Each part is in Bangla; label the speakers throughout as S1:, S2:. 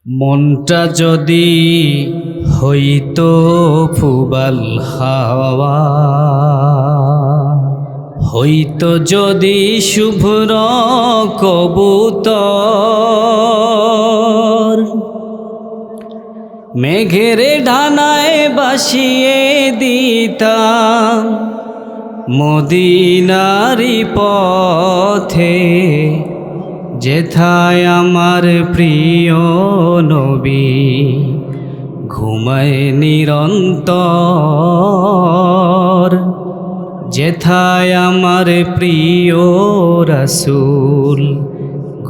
S1: মনটা যদি হইতো ফুবাল হাওয়া, হইতো যদি শুভ্র কবুতর, মেঘের ডানায় বাসিয়ে দিতাম মদিনারি পথে, যেথায় আমার প্রিয় নবী ঘুমায় নিরন্তর, যেথায় আমার প্রিয় রাসূল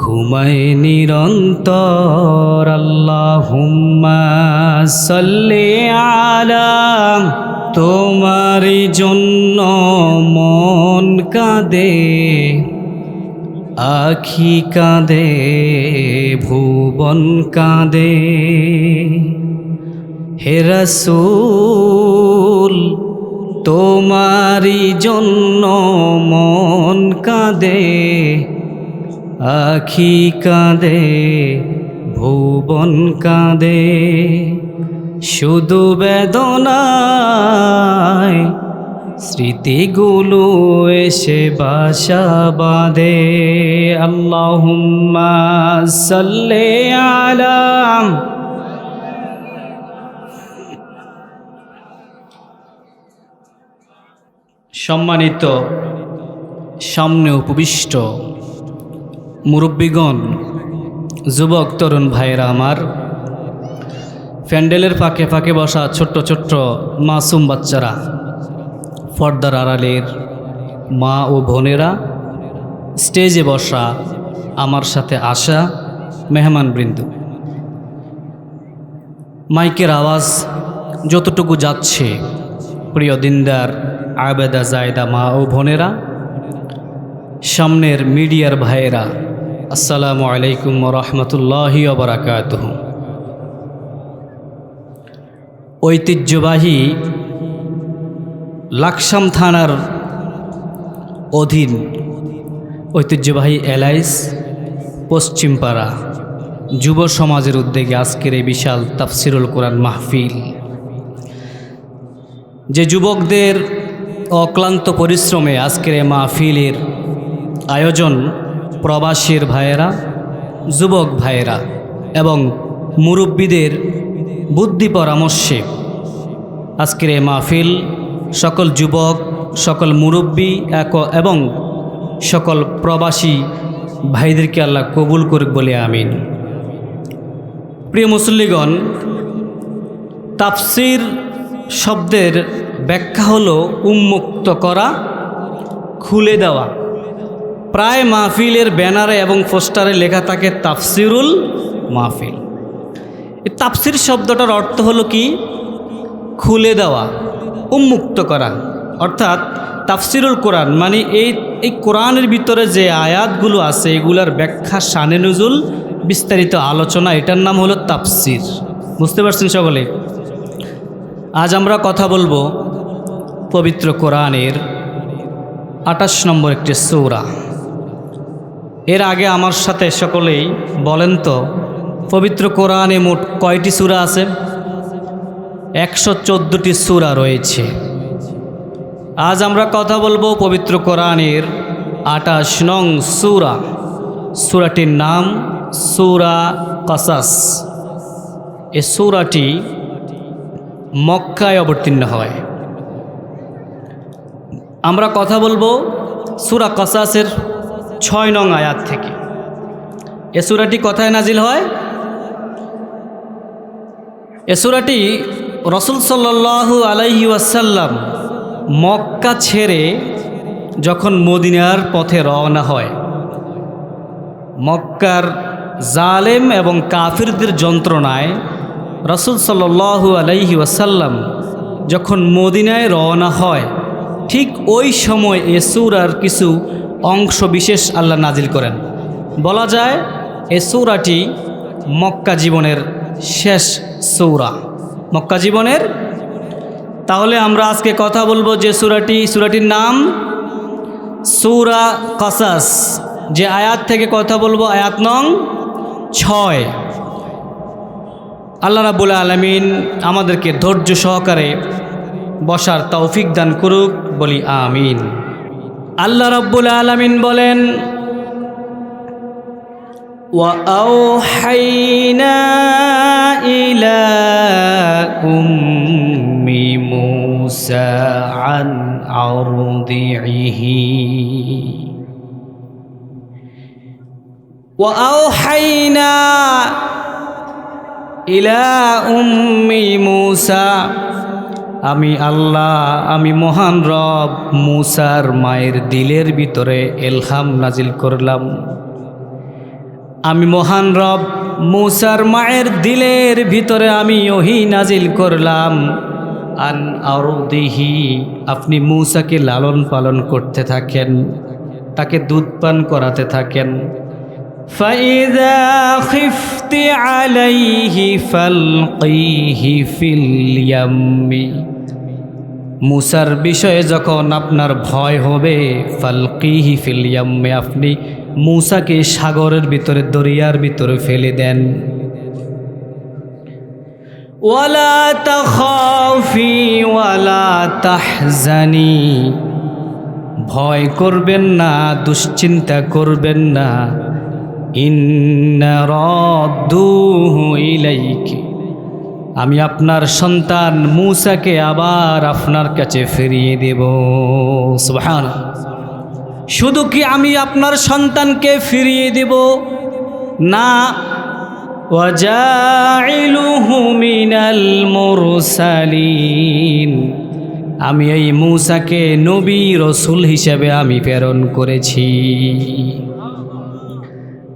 S1: ঘুমায় নিরন্তর। আল্লাহুম্মা সাল্লি আলা, তোমারি জন্য মন কাঁদে, আখি কাঁদে, ভুবন কাঁদে, হে রাসূল তোমারি জন্য মন কাঁদে, আখি কাঁদে, ভুবন কাঁদে, শুধু বেদনায় স্মৃতিগুলো এসে বাসা বাঁধে। আল্লাহুম্মা সাল্লি আলা। সম্মানিত সামনে উপবিষ্ট মুরব্বীগণ, যুবক তরুণ ভাইয়েরা আমার, প্যান্ডেলের ফাঁকে ফাঁকে বসা ছোট্ট ছোট্ট মাসুম বাচ্চারা, পর্দার আড়ালের মা ও বোনেরা, স্টেজে বসা আমার সাথে আসা মেহমানবৃন্দ, মাইকের আওয়াজ যতটুকু যাচ্ছে, প্রিয় দিনদার আবেদা জায়দা মা ও বোনেরা, সামনের মিডিয়ার ভাইয়েরা, আসসালামু আলাইকুম ওয়া রাহমাতুল্লাহি ওয়া বারাকাতুহু। ঐতিহ্যবাহী লাকসাম থানার অধীন ঐতিহ্যবাহী এলাইস পশ্চিমপাড়া যুব সমাজের উদ্যোগে আজকের এই বিশাল তাফসিরুল কোরআন মাহফিল, যে যুবকদের অক্লান্ত পরিশ্রমে আজকের এই মাহফিলের আয়োজন, প্রবাসীর ভাইয়েরা, যুবক ভাইয়েরা এবং মুরব্বীদের বুদ্ধি পরামর্শে আজকের এই মাহফিল সকল যুবক, সকল মুরব্বী এবং সকল প্রবাসী ভাইদেরকে আল্লাহ কবুল করুক বলে আমিন। প্রিয় মুসল্লিগণ, তাফসির শব্দের ব্যাখ্যা হলো উন্মুক্ত করা, খুলে দেওয়া। প্রায় মাহফিলের ব্যানারে এবং পোস্টারে লেখা থাকে তাফসিরুল মাহফিল। এই তাফসির শব্দটার অর্থ হলো কি? খুলে দেওয়া, উন্মুক্ত করা। অর্থাৎ তাফসিরুল কোরআন মানে এই কোরআনের ভিতরে যে আয়াতগুলো আছে এগুলার ব্যাখ্যা, শানে নুজুল, বিস্তারিত আলোচনা, এটার নাম হলো তাফসির। বুঝতে পারছেন সকলে? আজ আমরা কথা বলবো পবিত্র কোরআনের 28 নম্বর একটি সূরা। এর আগে আমার সাথে সকলেই বলেন তো, পবিত্র কোরআনে মোট কয়টি সূরা আছে? 114টি সূরা রয়েছে। আজ আমরা কথা বলবো পবিত্র কোরআনের 28 নং সূরা। সূরাটির নাম সূরা কাসাস। এই সূরাটি মক্কায় অবতীর্ণ হয়। আমরা কথা বলবো সূরা কাসাসের 6 নং আয়াত থেকে। এ সূরাটি কোথায় নাজিল হয়? এ সূরাটি রাসূল সাল্লাল্লাহু আলাইহি ওয়াসাল্লাম মক্কা ছেড়ে যখন মদিনার পথে রওনা হয়, মক্কার জালেম এবং কাফিরদের যন্ত্রণায় রাসূল সাল্লাল্লাহু আলাইহি ওয়াসাল্লাম যখন মদিনায় রওনা হয়, ঠিক ওই সময় এ সূরার কিছু অংশ বিশেষ আল্লাহ নাজিল করেন। বলা যায় এ সূরাটি মক্কা জীবনের শেষ সূরা, মক্কা জীবনের। তাহলে আমরা আজকে কথা বলবো যে সূরাটির নাম সূরা কাসাস। যে আয়াত থেকে কথা বলবো আয়াত নং 6। আল্লাহ রাব্বুল আলামিন আমাদেরকে ধৈর্য সহকারে বসার তৌফিক দান করুক, বলি আমিন। আল্লাহ রাব্বুল আলামিন বলেন, وَأَوْحَيْنَا إِلَى أُمِّ مُوسَى عَنْ أَرْضِعِهِ وَأَوْحَيْنَا إِلَى أُمِّ مُوسَى আমি আল্লাহ, আমি মহান রব মূসার মায়ের দিলের ভিতরে ইলহাম নাজিল করলাম। আমি মহান রব মূসার মায়ের দিলের ভিতরে আমি ওহী নাজিল করলাম। আন আরদিহি, আপনি মূসাকে লালন পালন করতে থাকেন, তাকে দুধ পান করাতে থাকেন। ফাইযা খিফতি আলাইহি ফালকিহি ফিল ইয়াম্মি, মূসার বিষয়ে যখন আপনার ভয় হবে, ফালকিহি ফিল ইয়াম্মি, আপনি মূসাকে সাগরের ভিতরে, দরিয়ার ভিতরে ফেলে দেন। ওয়ালা তাখাফি ওয়ালা তাহজানি, ভয় করবেন না, দুশ্চিন্তা করবেন না। ইন্না রাদ্দুহু ইলাইকি, আমি আপনার সন্তান মূসাকে আবার আপনার কাছে ফিরিয়ে দেব। সুবহানাল্লাহ। শুধু কি আমি আপনার সন্তানকে ফিরিয়ে দেব না, ওয়াজাইলুহু মিনাল মুরসালিন, আমি এই মূসাকে নবী রসুল হিসেবে আমি প্রেরণ করেছি।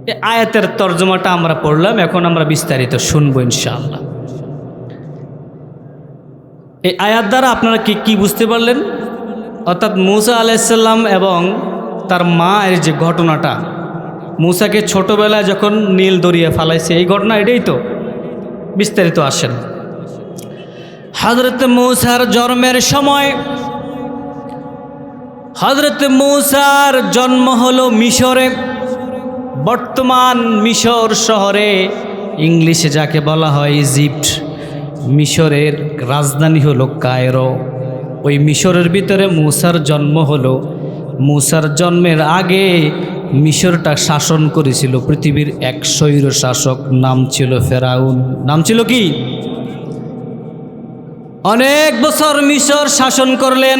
S1: এই আয়াতের তর্জমাটা আমরা পড়লাম, এখন আমরা বিস্তারিত শুনবো ইনশাআল্লাহ। এই আয়াত দ্বারা আপনারা কি বুঝতে পারলেন? অর্থাৎ মূসা আলাইহিস সালাম এবং তার মায়ের যে ঘটনাটা, মূসাকে ছোটবেলায় যখন নীল দরিয়া ফালাইছে, এই ঘটনা এটাই তো। বিস্তারিত আসেন। হযরত মূসার জন্মের সময়, হযরত মূসার জন্ম হলো মিশরে, বর্তমান মিশর শহরে, ইংলিশে যাকে বলা হয় ইজিপ্ট। মিশরের রাজধানী হলো কায়রো। ওই মিশরের ভিতরে মূসার জন্ম হলো। মূসার জন্মের আগে মিশরটা শাসন করেছিল পৃথিবীর এক স্বৈর শাসক, নাম ছিল ফেরাউন। নাম ছিল কি? অনেক বছর মিশর শাসন করলেন।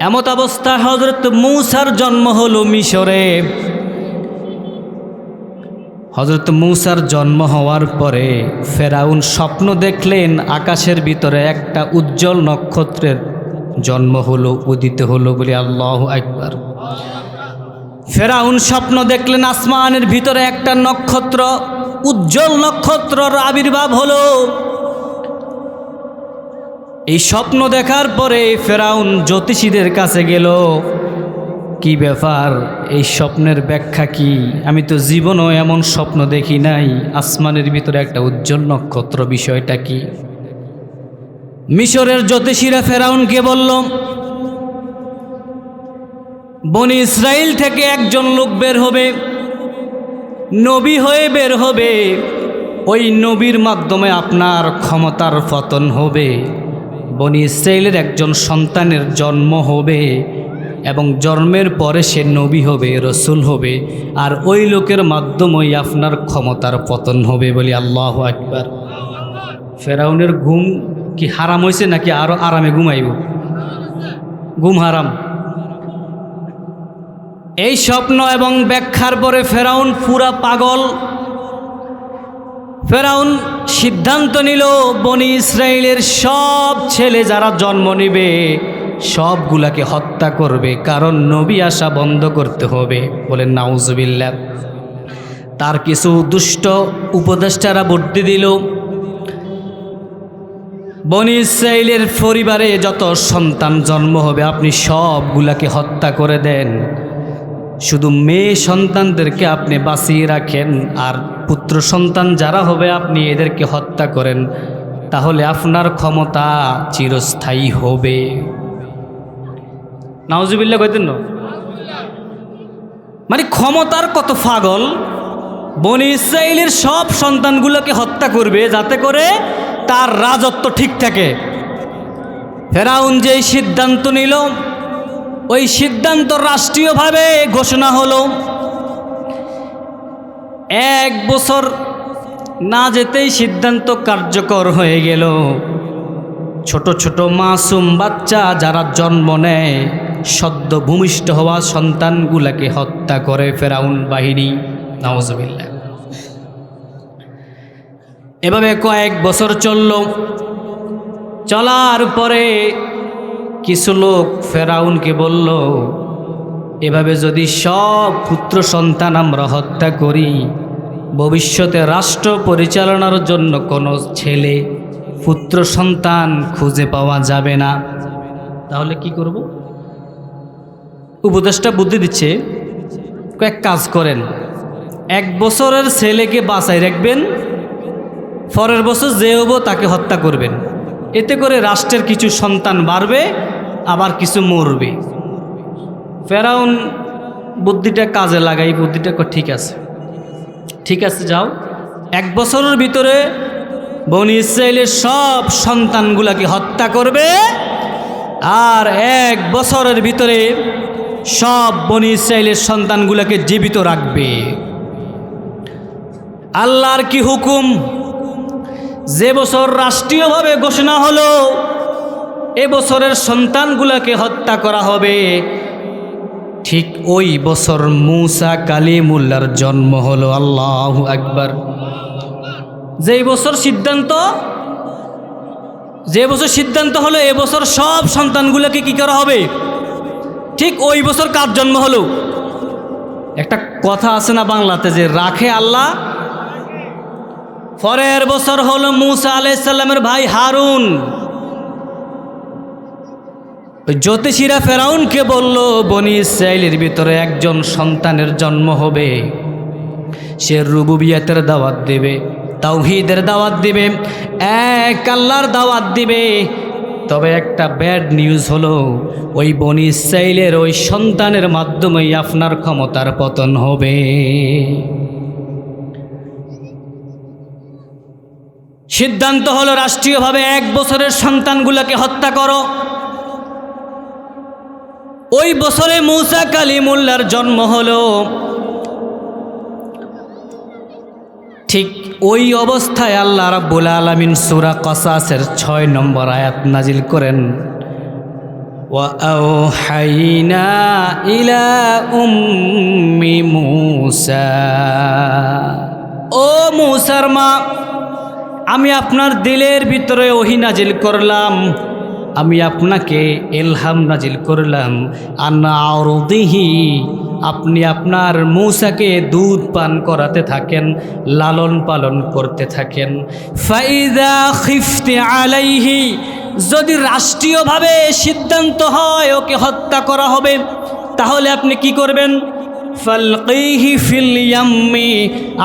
S1: এমত অবস্থায় হযরত মূসার জন্ম হলো মিশরে। হযরত মূসার জন্ম হওয়ার পরে ফেরাউন স্বপ্ন দেখলেন আকাশের ভিতরে একটা উজ্জ্বল নক্ষত্রের জন্ম হলো, উদিত হলো, বলে আল্লাহু আকবার। ফেরাউন স্বপ্ন দেখলেন আসমানের ভিতরে একটা নক্ষত্র, উজ্জ্বল নক্ষত্রর আবির্ভাব হলো। এই স্বপ্ন দেখার পরে ফেরাউন জ্যোতিষীদের কাছে গেল, কি ব্যাপার, এই স্বপ্নের ব্যাখ্যা কি? আমি তো জীবনও এমন স্বপ্ন দেখি নাই, আসমানের ভিতরে একটা উজ্জ্বল নক্ষত্র, বিষয়টা কি? মিশরের জ্যোতিষীরা ফেরাউনকে বলল, বনি ইসরাইল থেকে একজন লোক বের হবে, নবী হয়ে বের হবে। ওই নবীর মাধ্যমে আপনার ক্ষমতার পতন হবে। বনি ইসরাইলের একজন সন্তানের জন্ম হবে এবং জন্মের পরে সে নবী হবে, রসুল হবে, আর ওই লোকের মাধ্যমেই আপনার ক্ষমতার পতন হবে, বলি আল্লাহু আকবার। ফেরাউনের ঘুম কি হারাম হয়েছে নাকি আরো আরামে ঘুমাইব? ঘুম হারাম। এই স্বপ্ন এবং ব্যাখ্যার পরে ফেরাউন পুরা পাগল। ফেরাউন সিদ্ধান্ত নিল বনি ইসরাইলের সব ছেলে যারা জন্ম নিবে সবগুলাকে হত্যা করবে, কারণ নবী আসা বন্ধ করতে হবে। বলেন নাউজুবিল্লাহ। তার কিছু দুষ্ট উপদেষ্টারা বুদ্ধি দিল, বনি ইসরাইলের পরিবারে যত সন্তান জন্ম হবে আপনি সবগুলাকে হত্যা করে দেন, শুধু মেয়ে সন্তানদেরকে আপনি বাঁচিয়ে রাখেন, আর পুত্র সন্তান যারা হবে আপনি এদেরকে হত্যা করেন, তাহলে আপনার ক্ষমতা চিরস্থায়ী হবে। নাউজুবিল্লাহ কইতেন না? মানে ক্ষমতার কত পাগল। বনি ইসরাইলের সব সন্তানগুলোকে হত্যা করবে যাতে করে তার রাজত্ব ঠিক থাকে। ফেরাউন যেই সিদ্ধান্ত নিল, ওই সিদ্ধান্ত রাষ্ট্রীয়ভাবে ঘোষণা হলো। 1 বছর না যেতেই সিদ্ধান্ত কার্যকর হয়ে গেল। ছোট ছোট মাসুম বাচ্চা যারা জন্ম নেয়, সদ্য ভূমিষ্ঠ হওয়া সন্তানগুলোকে হত্যা করে ফেরাউন বাহিনী। নাউজুবিল্লাহ। এভাবে কয়েক বছর চলল। চলার পরে কিছু লোক ফেরাউনকে বলল, এভাবে যদি সব পুত্র সন্তান আমরা হত্যা করি, ভবিষ্যতে রাষ্ট্র পরিচালনার জন্য কোনো ছেলে পুত্র সন্তান খুঁজে পাওয়া যাবে না। তাহলে কি করব? উপদেষ্টা বুদ্ধি দিচ্ছে, কয়েক কাজ করেন, 1 বছরের ছেলেকে বাঁচাই রাখবেন, পরের বছর যে হবো তাকে হত্যা করবেন। এতে করে রাষ্ট্রের কিছু সন্তান বাড়বে, আবার কিছু মরবে। ফেরাউন বুদ্ধিটা কাজে লাগাই, বুদ্ধিটা ঠিক আছে, ঠিক আছে, যাও। 1 বছরের ভিতরে বনি ইসরাইলের সব সন্তানগুলাকে হত্যা করবে, আর 1 বছরের ভিতরে সব বনি ইসরাইলের সন্তানগুলাকে জীবিত রাখবে। আল্লাহর কি হুকুম! যে বছর রাষ্ট্রীয়ভাবে ঘোষণা হলো এ বছরের সন্তানগুলাকে হত্যা করা হবে, ঠিক ওই বছর মূসা কালিমুল্লাহর জন্ম হলো। আল্লাহু আকবার। যে বছর সিদ্ধান্ত হলো এ বছর সব সন্তানগুলোকে কি করা হবে, ঠিক ওই বছর কার জন্ম হলো? একটা কথা আছে না বাংলাতে, যে রাখে আল্লাহ। পরের বছর হলো মূসা আলাইহিস সালামের ভাই হারুন। জ্যোতিষীরা ফেরাউনকে বলল, বনি ইসরাইলের ভিতরে একজন সন্তানের জন্ম হবে, সে রুবুবিয়তের দাওয়াত দেবে, তাওহীদের দাওয়াত দিবে, এক আল্লাহর দাওয়াত দিবে। তবে একটা ব্যাড নিউজ হলো, ওই বনি ইসরাইলের ওই সন্তানের মাধ্যমেই আপনার ক্ষমতার পতন হবে। সিদ্ধান্ত হলো রাষ্ট্রীয়ভাবে 1 বছরের সন্তানগুলোকে হত্যা করো। ওই বছরে মূসা কালিমুল্লাহর জন্ম হলো। ঠিক ওই অবস্থায় আল্লাহ রাব্বুল আলামিন সূরা কসাসের 6 নম্বর আয়াত নাজিল করেন, ওয়া আওহাইনা ইলা উম্মি মূসা, ও মূসার মা, আমি আপনার দিলের ভিতরে ওহী নাজিল করলাম, আমি আপনাকে ইলহাম নাজিল করলাম, আন্না আরদিহি, আপনি আপনার মূসাকে দুধ পান করাতে থাকেন, লালন পালন করতে থাকেন। ফাইদা খিফতি আলাইহি, যদি রাষ্ট্রীয়ভাবে সিদ্ধান্ত হয় ওকে হত্যা করা হবে, তাহলে আপনি কি করবেন? ফালকিহি ফিল ইয়াম্মি,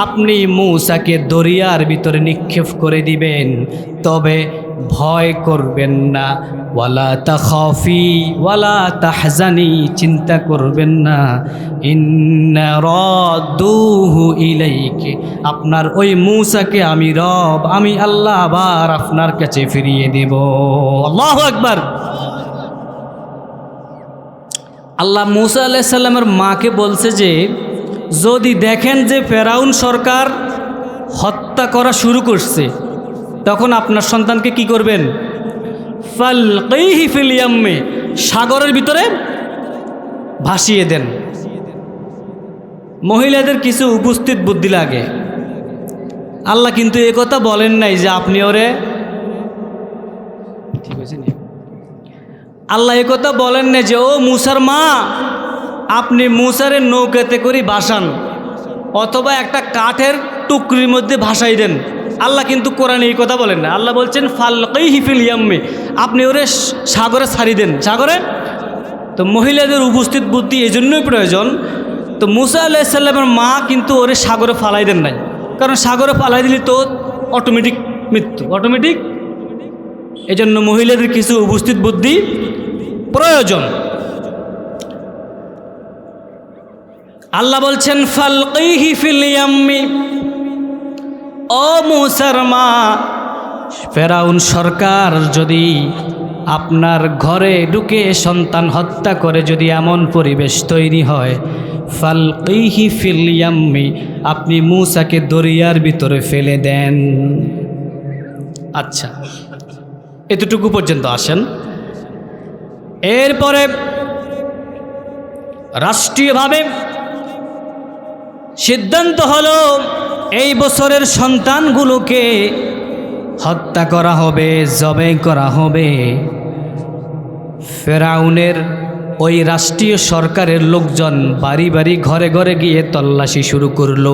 S1: আপনি মূসাকে দরিয়ার ভিতরে নিক্ষেপ করে দিবেন, তবে ভয় করবেন না। ওয়ালা তাখাফি ওয়ালা তাহজানি, চিন্তা করবেন না। ইন্না রাদুহু ইলাইকি, আপনার ওই মূসাকে আমি রব, আমি আল্লাহ আবার আপনার কাছে ফিরিয়ে দেব। আল্লাহু আকবার। আল্লাহ মূসা আলাইহিস সালামের মাকে বলছে যে, যদি দেখেন যে ফেরাউন সরকার হত্যা করা শুরু করছে, তখন আপনার সন্তানকে কি করবেন? ফালকিহি ফিল ইয়াম্মি, সাগরের ভিতরে ভাসিয়ে দেন। মহিলাদের কিছু উপস্থিত বুদ্ধি লাগে। আল্লাহ কিন্তু এ কথা বলেন নাই যে আপনি ওরে, ঠিক আছে নি, আল্লাহ এ কথা বলেন না যে ও মূসার মা, আপনি মূসারে নৌকাতে করে ভাসান, অথবা একটা কাঠের টুকরির মধ্যে ভাসাই দেন। আল্লাহ কিন্তু কোরআনে এই কথা বলেন না। আল্লাহ বলছেন ফালকিহি ফিল ইয়াম্মি, আপনি ওরে সাগরে ছাড়ি দেন, সাগরে। তো মহিলাদের উপস্থিত বুদ্ধি এই জন্যই প্রয়োজন। তো মূসা আলাইহিস সালামের মা কিন্তু ওরে সাগরে ফালাই দেন নাই, কারণ সাগরে ফালাই দিলে তো অটোমেটিক মৃত্যু, অটোমেটিক। এজন্য মহিলাদের কিছু উপস্থিত বুদ্ধি প্রয়োজন। আল্লাহ বলছেন ফালকিহি ফিল ইয়াম্মি, ও মূসার মা, ফেরাউন সরকার যদি আপনার ঘরে ঢুকে সন্তান হত্যা করে যদি এমন পরিবেশ তৈরি হয়, ফালকিহি ফিল ইয়াম্মি, আপনি মূসাকে দরিয়ার ভিতরে ফেলে দেন। আচ্ছা, এতটুকু পর্যন্ত আসেন। এরপরে রাষ্ট্রীয়ভাবে সিদ্ধান্ত হলো এই বছরের সন্তানগুলোকে হত্যা করা হবে, জবাই করা হবে। ফেরাউনের ওই রাষ্ট্রীয় সরকারের লোকজন বাড়ি বাড়ি ঘরে ঘরে গিয়ে তল্লাশি শুরু করলো।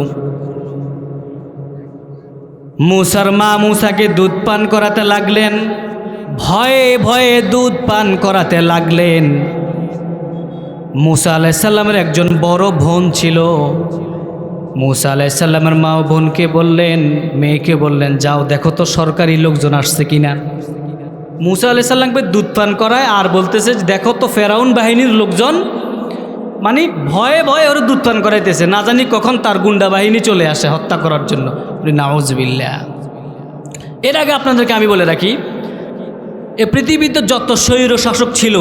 S1: মূসার মা মূসাকে দুধ পান করাতে লাগলেন, ভয়ে ভয়ে দুধ পান করাতে লাগলেন। মূসা আলাইহিস সালামের একজন বড় বোন ছিল। মূসা আলাইহিস সালামের মা বোনকে বললেন, মেয়েকে বললেন, যাও দেখো তো সরকারি লোকজন আসছে কিনা। মূসা আলাইহিস সালামকে দুধ পান করায় আর বলতেছে দেখো তো ফেরাউন বাহিনীর লোকজন, মানে ভয়ে ভয়ে ওর দুধ পান করাইতেছে, না জানি কখন তার গুন্ডা বাহিনী চলে আসে হত্যা করার জন্য। নাউজুবিল্লাহ। এর আগে আপনাদেরকে আমি বলে রাখি, এ পৃথিবীতে যত স্বৈর শাসক ছিল,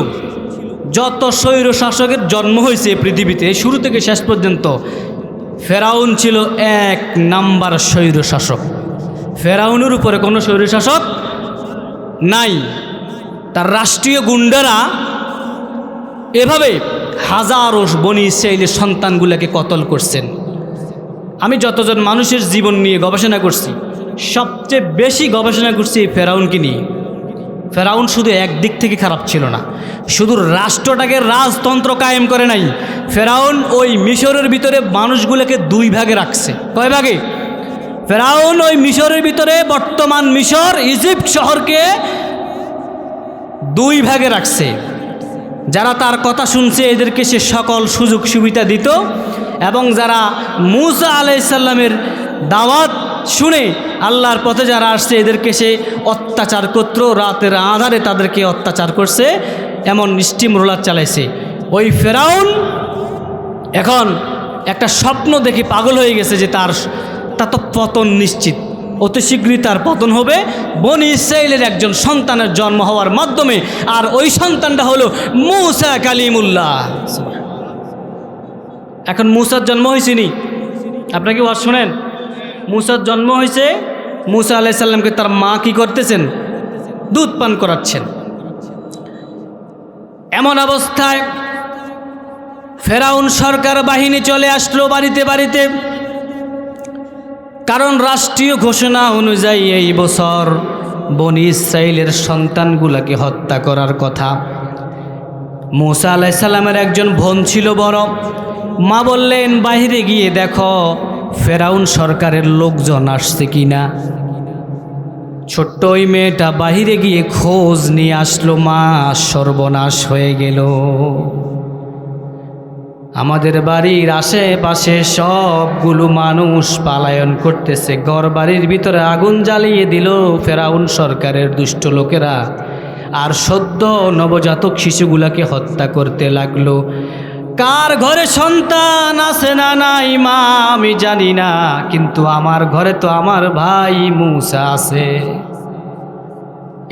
S1: যত স্বৈর শাসকের জন্ম হয়েছে পৃথিবীতে শুরু থেকে শেষ পর্যন্ত, ফেরাউন ছিল এক নাম্বার স্বৈর শাসক। ফেরাউনের উপরে কোনো স্বৈর শাসক নাই। তার রাষ্ট্রীয় গুন্ডারা এভাবে হাজারো বনি ইসরাইলের সন্তানগুলোকে কতল করছেন। আমি যতজন মানুষের জীবন নিয়ে গবেষণা করছি, সবচেয়ে বেশি গবেষণা করছি এই ফেরাউনকে নিয়ে। ফেরাউন শুধু একদিক থেকে খারাপ ছিল না, শুধু রাষ্ট্রটাকে রাজতন্ত্র কায়েম করে নাই, ফেরাউন ওই মিশরের ভিতরে মানুষগুলোকে দুই ভাগে রাখছে। কয় ভাগে? ফেরাউন ওই মিশরের ভিতরে, বর্তমান মিশর ইজিপ্ট শহরকে দুই ভাগে রাখছে। যারা তার কথা শুনছে এদেরকে সে সকল সুযোগ সুবিধা দিত, এবং যারা মূসা আলাইহিস সালামের দাওয়াত শুনে আল্লাহর পথে যারা আসছে এদেরকে সে অত্যাচার করত, রাতের আঁধারে তাদেরকে অত্যাচার করছে, এমন স্টিম রোলার চালাইছে। ওই ফেরাউন এখন একটা স্বপ্ন দেখে পাগল হয়ে গেছে যে তার তো পতন নিশ্চিত, অতি শীঘ্রই তার পতন হবে বনি ইসরাইলের একজন সন্তানের জন্ম হওয়ার মাধ্যমে। আর ওই সন্তানটা হলো মূসা কালিমুল্লাহ। এখন মূসার জন্ম হয়েছেনি, আপনাকে ওয়াজ শোনেন, মূসার জন্ম হয়েছে। মূসা আলাইহিস সালামকে তার মা কি করতেছেন? দুধ পান করাচ্ছেন। এমন অবস্থায় ফেরাউন সরকার বাহিনী চলে আসলো বাড়িতে বাড়িতে, কারণ রাষ্ট্রীয় ঘোষণা অনুযায়ী এই বছর বনি ইসরাইলের সন্তানগুলোকে হত্যা করার কথা। মূসা আলাইহিস সালামের একজন বোন ছিল বড়, মা বললেন বাইরে গিয়ে দেখো ফেরাউন সরকারের লোকজন আসছে কিনা। ছোট্ট ওই মেয়েটা বাহিরে গিয়ে খোঁজ নিয়ে আসলো, মা সর্বনাশ হয়ে গেল, আমাদের বাড়ির আশেপাশে সবগুলো মানুষ পালায়ন করতেছে, ঘর বাড়ির ভিতরে আগুন জ্বালিয়ে দিল ফেরাউন সরকারের দুষ্ট লোকেরা, আর সদ্য নবজাতক শিশুগুলাকে হত্যা করতে লাগলো। কার ঘরে সন্তান আছে না নাই মা আমি জানি না, কিন্তু আমার ঘরে তো আমার ভাই মূসা আছে।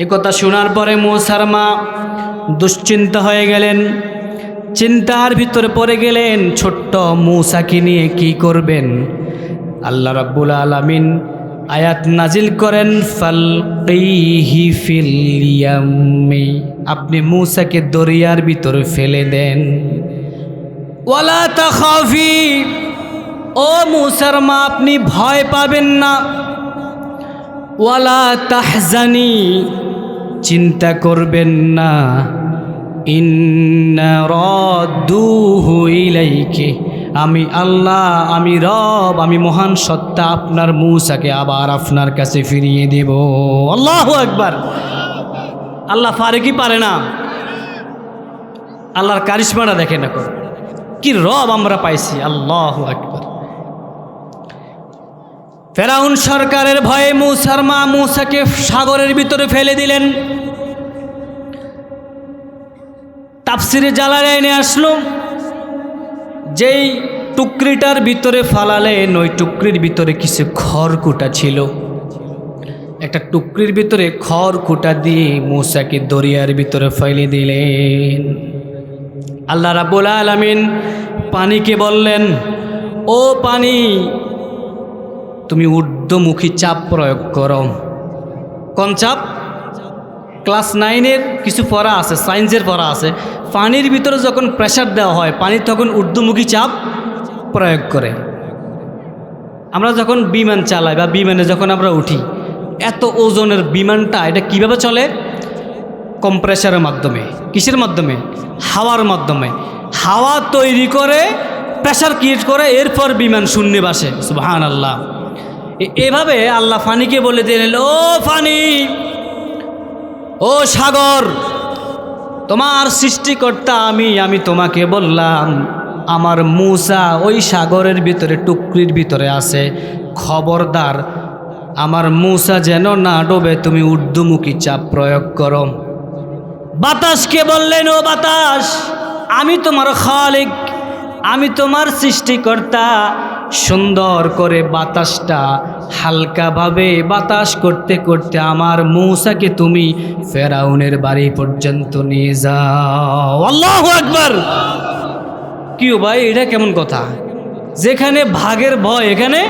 S1: এ কথা শোনার পরে মূসার মা দুশ্চিন্তা হয়ে গেলেন, চিন্তার ভিতরে পড়ে গেলেন, ছোট্ট মূসাকে নিয়ে কি করবেন। আল্লাহ রাব্বুল আলামিন আয়াত নাজিল করেন, ফালকিহি ফিল ইয়াম্মি, আপনি মূসাকে দরিয়ার ভিতরে ফেলে দেন। ওয়ালা তাখাফি, ও মূসার মা আপনি ভয় পাবেন না। ওয়ালা তাহজানি, চিন্তা করবেন না। ইন্না রাদ্দুহু ইলাইকি, আমি আল্লাহ, আমি রব, আমি মহান সত্তা আপনার মূসাকে আবার আপনার কাছে ফিরিয়ে দেব। আল্লাহু আকবার। আল্লাহ পারে কি পারে না? আল্লাহর কারিশমাটা দেখে না, কি রব আমরা পাইছি। আল্লাহু আকবার। ফেরাউন সরকারের ভয়ে মূসার মা মূসাকে সাগরের ভিতরে ফেলে দিলেন। তাফসিরে জালালাইনে আসলো, যেই টুকরিটার ভিতরে ফালালেন, ওই টুকরির ভিতরে কিছু খড়কুটা ছিল। একটা টুকরির ভিতরে খড়কুটা দিয়ে মূসাকে দরিয়ার ভিতরে ফেলে দিলেন। আল্লাহ রাব্বুল আলামিন পানিকে বললেন, ও পানি, তুমি ঊর্ধ্বমুখী চাপ প্রয়োগ করো। কোন চাপ? ক্লাস 9-এর কিছু পড়া আছে, সায়েন্সের পড়া আছে। পানির ভিতরে যখন প্রেসার দেওয়া হয়, পানি তখন ঊর্ধ্বমুখী চাপ প্রয়োগ করে। আমরা যখন বিমান চালাই বা বিমানে যখন আমরা উঠি, এত ওজনের বিমানটা এটা কিভাবে চলে? কম্প্রেসারের মাধ্যমে। কিসের মাধ্যমে? হাওয়ার মাধ্যমে। হাওয়া তৈরি করে, প্রেসার ক্রিয়েট করে, এরপর বিমান শূন্যে ভাসে। সুবহানাল্লাহ। এভাবে আল্লাহ পানিকে বলে দিলেন, ও পানি, ও সাগর, তোমার সৃষ্টিকর্তা আমি তোমাকে বললাম আমার মূসা ওই সাগরের ভিতরে টুকরির ভিতরে আছে, খবরদার আমার মূসা যেন না ডোবে, তুমি ঊর্ধ্বমুখী চাপ প্রয়োগ করো। বাতাসকে বললেন, ও বাতাস, আমি তোমার খালিক, আমি তোমার সৃষ্টিকর্তা, সুন্দর করে বাতাসটা হালকাভাবে বাতাস করতে করতে আমার মূসাকে তুমি ফেরাউনের বাড়ি পর্যন্ত নিয়ে যাও। আল্লাহু আকবার। কি ভাই, এটা কেমন কথা? যেখানে ভাগের ভয়, এখানে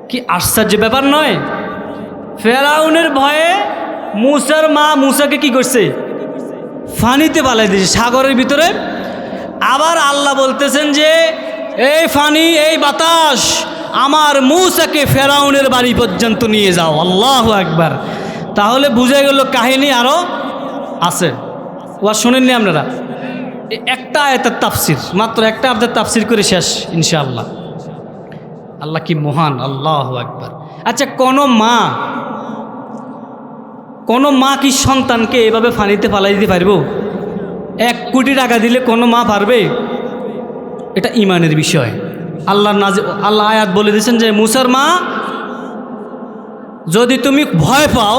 S1: কি আশ্চর্য ব্যাপার নয়? ফেরাউনের ভয়ে মূসার মা মূসাকে কি করছে? ফানিতে পালাই দিয়েছে, সাগরের ভিতরে। আবার আল্লাহ বলতেছেন যে এই ফানি, এই বাতাস, আমার মূসাকে ফেরাউনের বাড়ি পর্যন্ত নিয়ে যাও। আল্লাহু আকবার। তাহলে বুঝে গেল কাহিনী আরও আছে। ওয়া শোনেননি আপনারা? একটা আয়াতের তাফসির, মাত্র একটা আয়াতের তাফসির করে শেষ ইনশাআল্লাহ। আল্লাহ কি মহান! আল্লাহু আকবার। আচ্ছা, কোনো মা কি সন্তানকে এভাবে ফানিতে ফালাই দিতে পারবো? 1 কোটি টাকা দিলে কোনো মা পারবে? এটা ইমানের বিষয়। আল্লাহ আয়াত বলে দিয়েছেন যে মূসার মা, যদি তুমি ভয় পাও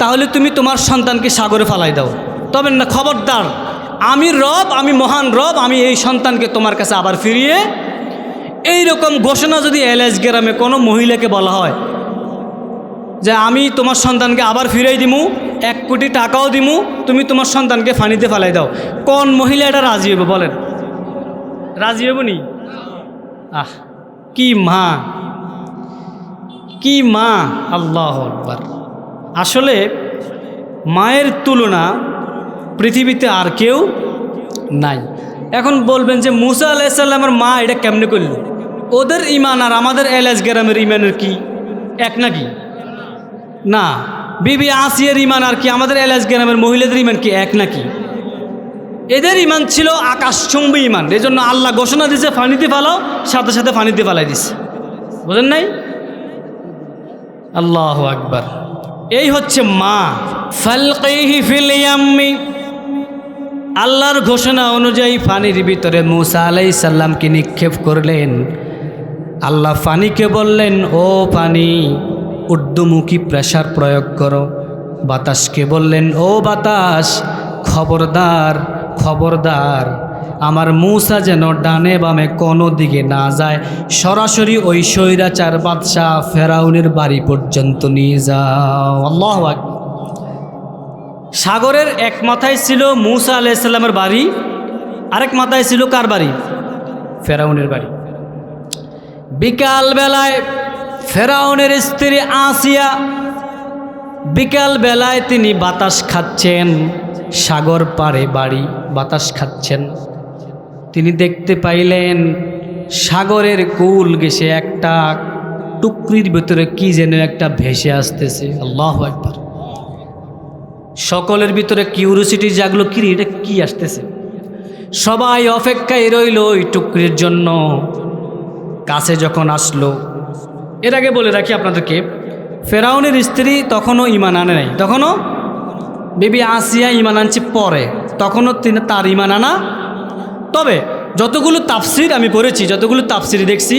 S1: তাহলে তুমি তোমার সন্তানকে সাগরে ফালাই দাও, তবে না, খবরদার, আমি রব, আমি মহান রব, আমি এই সন্তানকে তোমার কাছে আবার ফিরিয়ে। এইরকম ঘোষণা যদি এলাচ গ্রামে কোনো মহিলাকে বলা হয় যে আমি তোমার সন্তানকে আবার ফিরাই দিমু, 1 কোটি টাকাও দিমু, তুমি তোমার সন্তানকে ফানিতে ফালাই দাও, কোন মহিলা এটা রাজি হবে বলেন? রাজি হব নি? আহ, কি মা, কি মা! আল্লাহু আকবার। আসলে মায়ের তুলনা পৃথিবীতে আর কেউ নাই। এখন বলবেন যে মূসা আলাইহিস সালামের মা এটা কেমনে করল? ওদের ইমান আর আমাদের এলাচ গ্রামের ইমানের কি এক নাকি? না। বিবি আসিয়ার ইমান আর কি আমাদের এলাচ গ্রামের মহিলাদের ইমান কি এক নাকি? এদের ইমান ছিল আকাশচুম্বী ইমান। এই জন্য আল্লাহ ঘোষণা দিয়েছে ফানিতে ফালাও, সাথে সাথে ফানিতে ফালাই দিছে। বুঝেন নাই? আল্লাহু আকবার। এই হচ্ছে মা। ফালকিহি ফিল ইয়াম্মি, আল্লাহর ঘোষণা অনুযায়ী পানির ভিতরে মূসা আলাইহিস সালামকে নিক্ষেপ করলেন। আল্লাহ পানিকে বললেন, ও পানি, ঊর্ধ্বমুখী প্রেসার প্রয়োগ করো। বাতাসকে বললেন, ও বাতাস, খবরদার, খবরদার, আমার মূসা যেন ডানে বামে কোনো দিকে না যায়, সরাসরি ওই স্বৈরাচার বাদশাহ ফেরাউনের বাড়ি পর্যন্ত নিয়ে যাও। আল্লাহু আকবার। সাগরের এক মাথায় ছিল মূসা আলাইহিস সালামের বাড়ি, আরেক মাথায় ছিল কার বাড়ি? ফেরাউনের বাড়ি। বিকাল বেলায় ফেরাউনের স্ত্রী আসিয়া, বিকাল বেলায় তিনি বাতাস খাচ্ছেন, সাগর পাড়ে বাড়ি, বাতাস খাচ্ছেন। তিনি দেখতে পাইলেন সাগরের কুল ঘেঁষে একটা টুকরির ভিতরে কি যেন একটা ভেসে আসতেছে। আল্লাহু আকবার। সকলের ভিতরে কিউরিওসিটি জাগলো, কি এটা কি আসতেছে? সবাই অপেক্ষায় রইল ওই টুকরির জন্য। কাছে যখন আসলো, এর আগে বলে রাখি আপনাদেরকে, ফেরাউনের স্ত্রী তখনও ইমান আনে নাই, তখনও বিবি আসিয়া ইমান আনছে পরে, তখনও তিনি তার ইমান আনা। তবে যতগুলো তাফসির আমি পড়েছি, যতগুলো তাফসির দেখছি,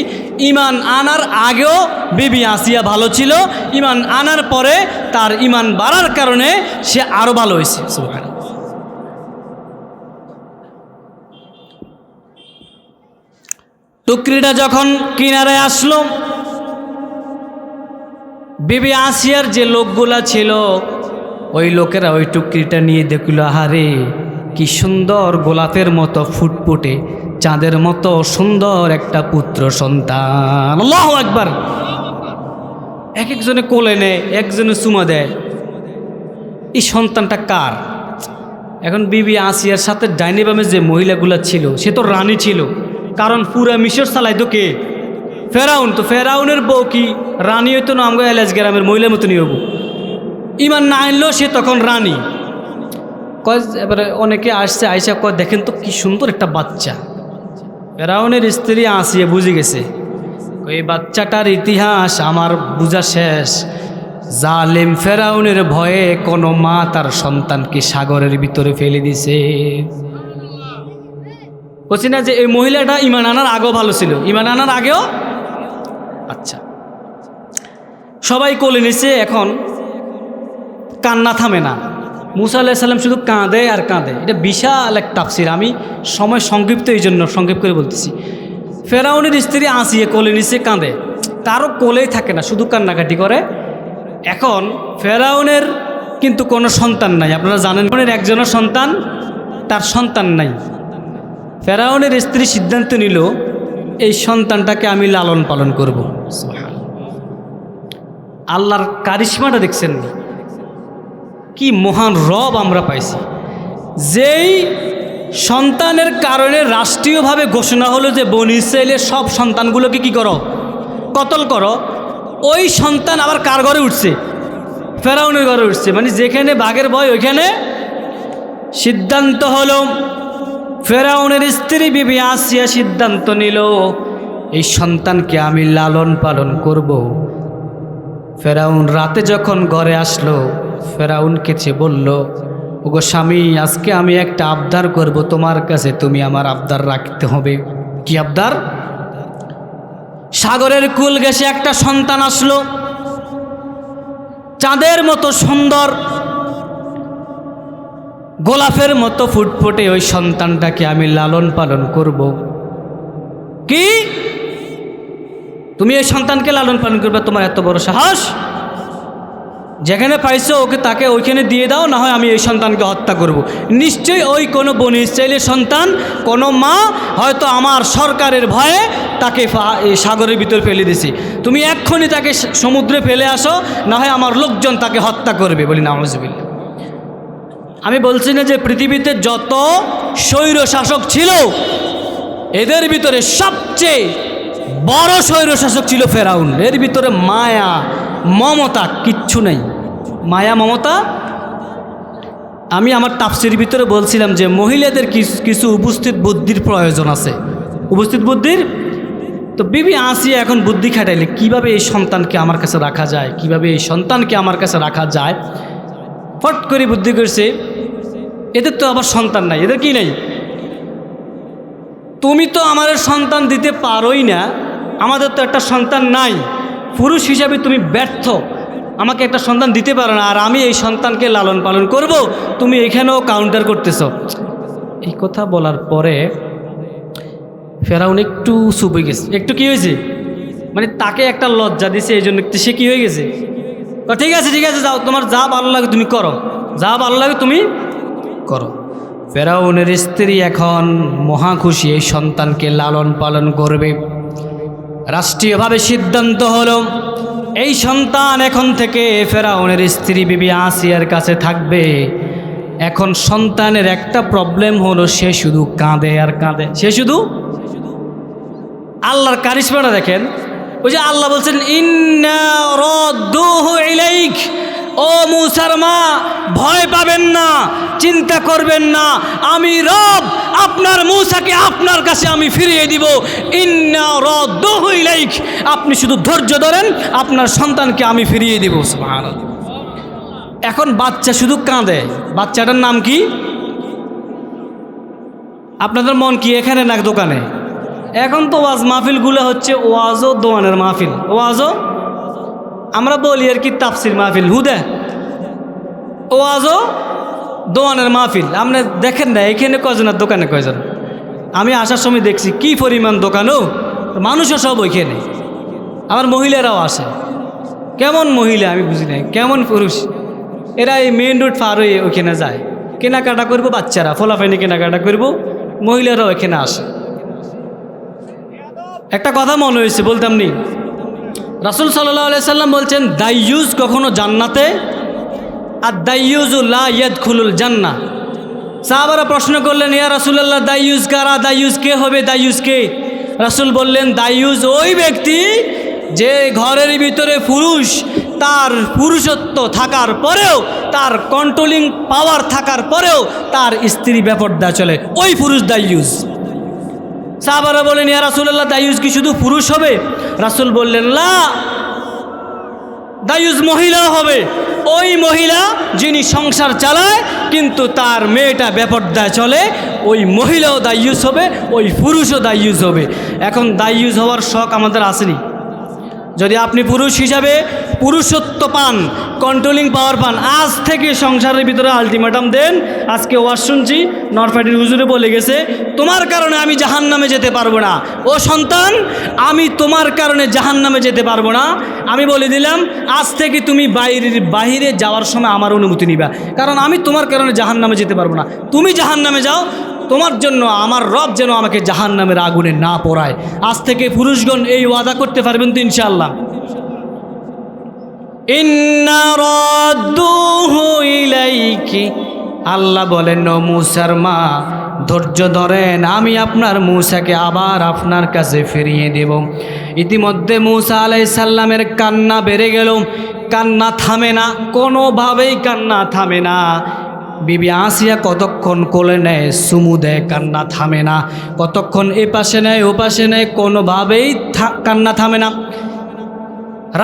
S1: ইমান আনার আগেও বিবি আসিয়া ভালো ছিল, ইমান আনার পরে তার ইমান বাড়ার কারণে সে আরও ভালো হয়েছে। টুকরিটা যখন কিনারায় আসলো, বিবি আসিয়ার যে লোকগুলা ছিল ওই লোকেরা ওই টুকরিটা নিয়ে দেখল, আহারে কি সুন্দর গোলাপের মতো ফুটফুটে চাঁদের মতো সুন্দর একটা পুত্র সন্তান। আল্লাহু আকবার। এক একজনে কোলে নেয়, একজনে চুমা দেয়। এই সন্তানটা কার? এখন বিবি আসিয়ার সাথে ডাইনে বামে যে মহিলাগুলা ছিল সে তো রানী ছিল, কারণ পুরা মিশর চালাইতো কে? ফেরাউন। তো ফেরাউনের বউ কি রানী হইতো না? আমগো এলাজ গ্রামের মহিলার মতনই হবো। ইমান না আনলেও সে তখন রানী। কয় এবারে অনেকে আসছে, আইসা কয় দেখেন তো কি সুন্দর একটা বাচ্চা। ফেরাউনের স্ত্রী আসিয়া বুঝে গেছে, এই বাচ্চাটার ইতিহাস আমার বুঝা শেষ। জালেম ফেরাউনের ভয়ে কোনো মা তার সন্তানকে সাগরের ভিতরে ফেলে দিছে। বলছি না যে এই মহিলাটা ইমান আনার আগেও ভালো ছিল, ইমান আনার আগেও। আচ্ছা, সবাই কোলে নিছে, এখন কান্না থামে না। মুসা আলাইহিস সালাম শুধু কাঁদে আর কাঁদে। এটা বিশাল এক তাফসীর, আমি সময় সংক্ষিপ্ত এই জন্য সংক্ষেপ করে বলতেছি। ফেরাউনের স্ত্রী আসিয়ে কোলে নিচে কাঁদে, কারো কোলেই থাকে না, শুধু কান্নাকাটি করে। এখন ফেরাউনের কিন্তু কোনো সন্তান নাই, আপনারা জানেন। একজনের সন্তান, তার সন্তান নাই। ফেরাউনের স্ত্রী সিদ্ধান্ত নিল এই সন্তানটাকে আমি লালন পালন করব। আল্লাহর কারিশমাটা দেখছেন, কি মহান রব আমরা পাইছি। যেই সন্তানের কারণে রাষ্ট্রীয়ভাবে ঘোষণা হলো যে বনী ইসরাইলের সব সন্তানগুলোকে কি করো? কতল করো। ওই সন্তান আবার কার ঘরে উঠছে? ফেরাউনের ঘরে উঠছে। মানে যেখানে বাঘের ভয় ওইখানে সিদ্ধান্ত হলো, ফেরাউনের স্ত্রী বিবি আসিয়া সিদ্ধান্ত নিল এই সন্তানকে আমি লালন পালন করব। ফেরাউন রাতে যখন ঘরে আসলো, ফেরাউনকে চেয়ে বলল, ওগো স্বামী, আজকে আমি একটা আবদার করব তোমার কাছে, তুমি আমার আবদার রাখতে হবে। কি আবদার? সাগরের কুল ঘেঁষে একটা সন্তান আসলো, চাঁদের মতো সুন্দর, গোলাপের মতো ফুটফুটে। ওই সন্তানটাকে আমি লালন পালন করব। কি? তুমি এই সন্তানকে লালন পালন করবে? তোমার এত বড় সাহস! যেখানে পাইছো ওকে তাকে ওইখানে দিয়ে দাও, না হয় আমি এই সন্তানকে হত্যা করব। নিশ্চয়ই ওই কোনো বনী ইসরাইলের সন্তান, কোনো মা হয়তো আমার সরকারের ভয়ে তাকে সাগরের ভিতর ফেলে দিছি। তুমি এক্ষুনি তাকে সমুদ্রে ফেলে আসো, না হয় আমার লোকজন তাকে হত্যা করবে। বলি নাউজুবিল্লাহ। আমি বলছি না যে পৃথিবীতে যত স্বৈর শাসক ছিল এদের ভিতরে সবচেয়ে বড় স্বৈর শাসক ছিল ফেরাউন। এর ভিতরে মায়া মমতা কিচ্ছু নেই। মায়া মমতা। আমি আমার তাফসীর ভিতরে বলছিলাম যে মহিলাদের কিছু উপস্থিত বুদ্ধির প্রয়োজন আছে, উপস্থিত বুদ্ধির। তো বিবি আসিয়া এখন বুদ্ধি খাটাইলে কিভাবে এই সন্তানকে আমার কাছে রাখা যায়, কিভাবে এই সন্তানকে আমার কাছে রাখা যায়। ফট করে বুদ্ধি করছে, এদের তো আবার সন্তান নাই। এদের কি নেই? তুমি তো আমাদের সন্তান দিতে পারোই না, আমাদের তো একটা সন্তান নাই। পুরুষ হিসাবে তুমি ব্যর্থ, আমাকে একটা সন্তান দিতে পারো না, আর আমি এই সন্তানকে লালন পালন করব, তুমি এখানেও কাউন্টার করতেছ। এই কথা বলার পরে ফেরাউন একটু চুপ হয়ে গেছে। একটু কি হয়েছে? মানে তাকে একটা লজ্জা দিছে, এই জন্য সে কি হয়ে গেছে? ঠিক আছে ঠিক আছে, যাও, তোমার যা ভালো লাগে তুমি করো, যা ভালো লাগে তুমি করো। ফেরাউনের স্ত্রী এখন মহা খুশি, এই সন্তানকে লালন পালন করবে। রাষ্ট্রীয়ভাবে সিদ্ধান্ত হলো এই সন্তান এখন থেকে ফেরাউনের স্ত্রী বিবি আসিয়ার কাছে থাকবে। এখন সন্তানের একটা প্রবলেম হলো, সে শুধু কাঁদে আর কাঁদে। সে শুধু, আল্লাহর কারিশমাটা দেখেন। ওই যে আল্লাহ বলছেন ইন্না রাদ্দুহু ইলাইক, ও মূসার মা ভয় পাবেন না, চিন্তা করবেন না, আমি রব আপনার মূসাকে আপনার কাছে আমি ফিরিয়ে দিব। ইন্না রাদ্দুহু ইলাইক, আপনি শুধু ধৈর্য ধরেন, আপনার সন্তানকে আমি ফিরিয়ে দিব। সুবহানাল্লাহ। এখন বাচ্চা শুধু কাঁদে। বাচ্চাটার নাম কি? আপনাদের মন কি এখানে না দোকানে? এখন তো ওয়াজ মাহফিলগুলো হচ্ছে ওয়াজও দোয়ানের মাহফিল। ওয়াজও আমরা বলি আর কি তাফসির মাহফিল, হুদে ওয়াজও দোয়ানের মাহফিল। আপনি দেখেন না এখানে কয়জনের দোকানে কয়জন? আমি আসার সময় দেখছি কি পরিমাণ দোকানও, মানুষও সব ওইখানে, আবার মহিলারাও আসে। কেমন মহিলা আমি বুঝি নাই, কেমন পুরুষ এরা এই মেইন রোড পার হয়ে ওইখানে যায়, কেনাকাটা করবো, বাচ্চারা ফলাফাইনি কেনাকাটা করবো, মহিলারাও এখানে আসে। একটা কথা মনে হয়েছে, বলতাম নি, রাসূল সাল্লাল্লাহু আলাইহি সাল্লাম বলছেন দাইয়ুজ কখনো জান্নাতে, আর দাইয়ুজু লা ইয়াদখুলুল জান্নাহ। সাহাবারা প্রশ্ন করলেন, ইয়া রাসূলুল্লাহ দাইয়ুজ কারা, দাইয়ুজ কে হবে, দাইয়ুজ কে? রাসূল বললেন দাইয়ুজ ওই ব্যক্তি যে ঘরের ভিতরে পুরুষ, তার পুরুষত্ব থাকার পরেও, তার কন্ট্রোলিং পাওয়ার থাকার পরেও তার স্ত্রী বেপরদা চলে, ওই পুরুষ দাইয়ুজ। সাহাবারা বলেন, ইয়া রাসূলুল্লাহ দাইয়ুজ কি শুধু পুরুষ হবে? রাসূল বললেন লা, দাইয়ুজ মহিলাও হবে, ওই মহিলা যিনি সংসার চালায় কিন্তু তার মেয়েটা বেপরদায় চলে, ওই মহিলাও দাইয়ুজ হবে, ওই পুরুষও দাইয়ুজ হবে। এখন দাইয়ুজ হওয়ার শখ আমাদের আসেনি? যদি আপনি পুরুষ হিসাবে পুরুষত্ব পান, কন্ট্রোলিং পাওয়ার পান, আজ থেকে সংসারের ভিতরে আলটিমেটাম দেন। আজকে ওয়াজ শুনছি, নরফাটির হুজুরে বলে গেছে তোমার কারণে আমি জাহান্নামে যেতে পারবো না, ও সন্তান আমি তোমার কারণে জাহান্নামে যেতে পারবো না। আমি বলে দিলাম আজ থেকে তুমি বাইরে যাওয়ার সময় আমার অনুমতি নিবা, কারণ আমি তোমার কারণে জাহান্নামে যেতে পারবো না। তুমি জাহান্নামে যাও, তোমার জন্য আমার রব যেন আমাকে জাহান্নামের আগুনে না পোড়ায়। আজ থেকে পুরুষগণ এই ওয়াদা করতে পারবেন তো ইনশাআল্লাহ? ইন্না রাদ্দুহু ইলাইকি, আল্লাহ বলেন ও মূসার মা ধৈর্য ধরেন, আমি আপনার মূসাকে আবার আপনার কাছে ফিরিয়ে দেব। ইতিমধ্যে মূসা আলাইহিস সালামের কান্না বেড়ে গেল, কান্না থামে না, কোনোভাবেই কান্না থামে না। বিবি আসিয়া কতক্ষণ কোলে নেয়, চুমু দেয়, কান্না থামে না, কতক্ষণ এ পাশে নেয় ও পাশে নেয়, কোনোভাবেই কান্না থামে না।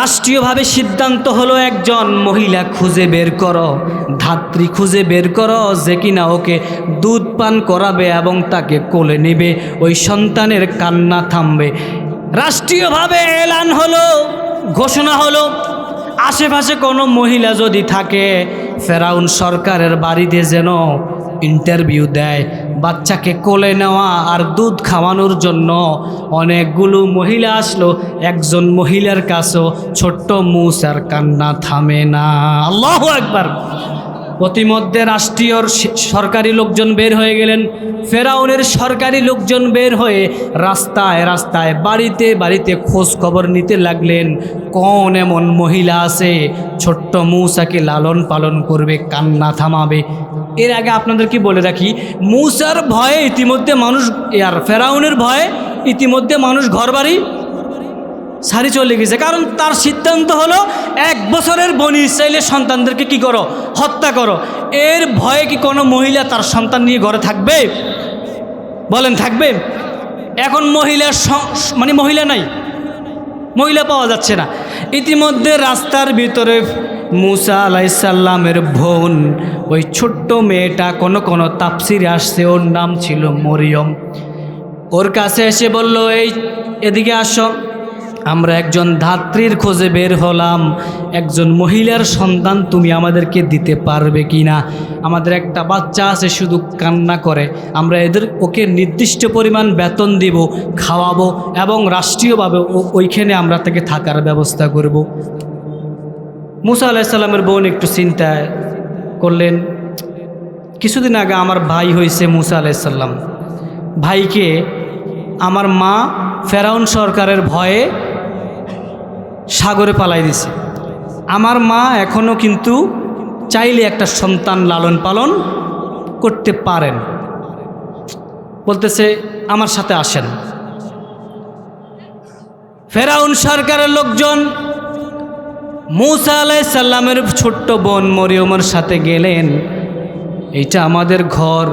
S1: রাষ্ট্রীয়ভাবে সিদ্ধান্ত হলো একজন মহিলা খুঁজে বের করো, ধাত্রী খুঁজে বের করো যে কিনা ওকে দুধ পান করাবে এবং তাকে কোলে নেবে, ওই সন্তানের কান্না থামবে। রাষ্ট্রীয়ভাবে এলান হলো, ঘোষণা হলো, আশেপাশে কোনো মহিলা যদি থাকে ফেরাউন সরকারের বাড়িতে যেন ইন্টারভিউ দেয়, বাচ্চাকে কোলে নেওয়া আর দুধ খাওয়ানোর জন্য অনেকগুলো মহিলা আসলো। একজন মহিলার কাছেও ছোট্ট মূসার কান্না থামে না। আল্লাহু আকবার। প্রতিমধ্যে রাষ্ট্রীয় সরকারি লোকজন বের হয়ে গেলেন, ফেরাউনের সরকারি লোকজন বের হয়ে রাস্তায় রাস্তায় বাড়িতে বাড়িতে খোঁজ খবর নিতে লাগলেন, কোন এমন মহিলা আছে ছোট্ট মূসাকে লালন পালন করবে, কান্না থামাবে। এর আগে আপনাদের কি বলে রাখি, মূসার ভয়ে ইতিমধ্যে মানুষ, আর ফেরাউনের ভয়ে ইতিমধ্যে মানুষ ঘরবাড়ি সারি চলে গেছে, কারণ তার সিদ্ধান্ত হলো 1 বছরের বনি ইসরাইলের সন্তানদেরকে কি করো, হত্যা করো। এর ভয়ে কি কোনো মহিলা তার সন্তান নিয়ে ঘরে থাকবে? বলেন থাকবে? এখন মহিলা নাই, মহিলা পাওয়া যাচ্ছে না। ইতিমধ্যে রাস্তার ভিতরে মূসা আলাইহিস সালামের বোন, ওই ছোট্ট মেয়েটা, কোনো তাফসিরে আসছে ওর নাম ছিল মরিয়ম, ওর কাছে এসে বলল এই এদিকে আসো, আমরা একজন ধাত্রীর খোঁজে বের হলাম, একজন মহিলার সন্তান তুমি আমাদেরকে দিতে পারবে কি না? আমাদের একটা বাচ্চা আছে শুধু কান্না করে, আমরা ওকে নির্দিষ্ট পরিমাণ বেতন দিব, খাওয়াবো এবং রাষ্ট্রীয়ভাবে ওইখানে আমরা তাকে থাকার ব্যবস্থা করব। মূসা আলাইহিস সালামের বোন একটু চিন্তা করলেন, কিছুদিন আগে আমার ভাই হয়েছে মূসা আলাইহিস সালাম, ভাইকে আমার মা ফেরাউন সরকারের ভয়ে সাগরে পালাই দিছে। আমার মা এখনও কিন্তু চাইলে একটা সন্তান লালন পালন করতে পারেন, বলতেছে আমার সাথে আসেন। ফেরাউন সরকারের লোকজন মূসা আলাইহিস সালামের ছোট্ট বোন মরিয়মের সাথে গেলেন, এইটা আমাদের ঘর,